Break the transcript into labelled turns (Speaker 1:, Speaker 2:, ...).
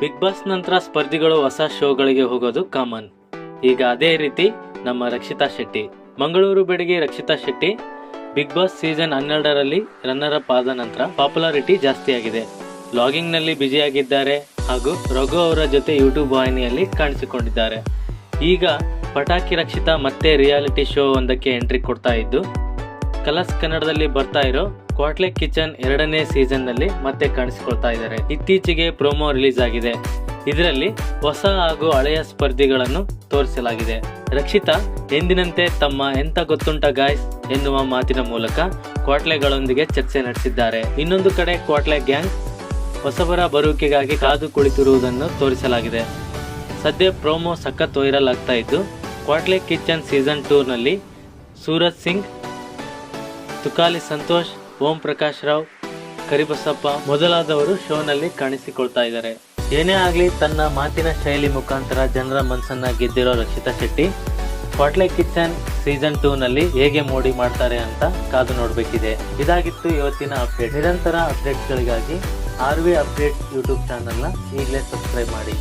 Speaker 1: Big boss ನಂತರ ಸ್ಪರ್ಧಿಗಳು ಹೊಸ ಶೋಗಳಿಗೆ ಹೋಗೋದು ಕಾಮನ್. ಈಗ ಅದೇ ರೀತಿ ನಮ್ಮ ರಕ್ಷಿತಾ ಶೆಟ್ಟಿ. ಮಂಗಳೂರು ಬೆಡಗಿ Rakshita Shetty big boss season 12ರಲ್ಲಿ ರನ್ನರ್ ಅಪ್ ಆದ ನಂತರ ಪಾಪ್ಯುಲಾರಿಟಿ ಜಾಸ್ತಿಯಾಗಿದೆ. ವ್ಲಾಗಿಂಗ್ ನಲ್ಲಿ ಬ್ಯುಸಿಯಾಗಿದ್ದಾರೆ ಹಾಗೂ ರಘು ಅವರ ಜೊತೆ ಯೂಟ್ಯೂಬ್ ವಾಹಿನಿಯಲ್ಲಿ ಕಾಣಿಸಿಕೊಂಡಿದ್ದಾರೆ. ಈಗ ಪಟಾಕಿ ರಕ್ಷಿತಾ ಮತ್ತೆ ರಿಯಾಲಿಟಿ ಶೋ ಒಂದಕ್ಕೆ ಎಂಟ್ರಿ ಕೊಡ್ತಾ ಇದ್ದು, ಕಲರ್ಸ್ ಕನ್ನಡದಲ್ಲಿ ಬರ್ತಾ ಇರೋ ಕ್ವಾಟ್ಲೆ ಕಿಚನ್ 2ನೇ ಸೀಸನ್ ನಲ್ಲಿ ಮತ್ತೆ ಕಾಣಿಸಿಕೊಳ್ತಾ ಇದ್ದಾರೆ. ಇತ್ತೀಚೆಗೆ ಪ್ರೋಮೋ ರಿಲೀಸ್ ಆಗಿದೆ. ಇದರಲ್ಲಿ ಹೊಸ ಹಾಗೂ ಹಳೆಯ ಸ್ಪರ್ಧಿಗಳನ್ನು ತೋರಿಸಲಾಗಿದೆ. ರಕ್ಷಿತಾ ಎಂದಿನಂತೆ ತಮ್ಮ ಎಂತ ಗೊತ್ತುಂಟ ಗಾಯ್ಸ್ ಎನ್ನುವ ಮಾತಿನ ಮೂಲಕ ಕ್ವಾಟ್ಲೆಗಳೊಂದಿಗೆ ಚರ್ಚೆ ನಡೆಸಿದ್ದಾರೆ. ಇನ್ನೊಂದು ಕಡೆ ಕ್ವಾಟ್ಲೆ ಗ್ಯಾಂಗ್ ಹೊಸಬರ ಬರುವಿಕೆಗಾಗಿ ಕಾದು ಕುಳಿತಿರುವುದನ್ನು ತೋರಿಸಲಾಗಿದೆ. ಸದ್ಯ ಪ್ರೋಮೋ ಸಖತ್ ವೈರಲ್ ಆಗ್ತಾ ಇದ್ದು, ಕ್ವಾಟ್ಲೆ ಕಿಚನ್ ಸೀಸನ್ 2 ನಲ್ಲಿ ಸೂರಜ್ ಸಿಂಗ್, ತುಕಾಲಿ ಸಂತೋಷ್, ಓಂ ಪ್ರಕಾಶ್ ರಾವ್, ಕರಿಬಸಪ್ಪ ಮೊದಲಾದವರು ಶೋನಲ್ಲಿ ಕಾಣಿಸಿಕೊಳ್ತಾ ಇದ್ದಾರೆ. ಏನೇ ಆಗಲಿ ತನ್ನ ಮಾತಿನ ಶೈಲಿ ಮುಖಾಂತರ ಜನರ ಮನಸ್ಸನ್ನ ಗೆದ್ದಿರೋ ರಕ್ಷಿತಾ ಶೆಟ್ಟಿ ಕ್ವಾಟ್ಲೆ ಕಿಚನ್ ಸೀಸನ್ 2 ನಲ್ಲಿ ಹೇಗೆ ಮೋಡಿ ಮಾಡ್ತಾರೆ ಅಂತ ಕಾದು ನೋಡಬೇಕಿದೆ. ಇದಾಗಿತ್ತು ಇವತ್ತಿನ ಅಪ್ಡೇಟ್. ನಿರಂತರ ಅಪ್ಡೇಟ್ಗಳಿಗಾಗಿ RV ಅಪ್ಡೇಟ್ ಯೂಟ್ಯೂಬ್ ಚಾನಲ್ನ ಈಗಲೇ ಸಬ್ಸ್ಕ್ರೈಬ್ ಮಾಡಿ.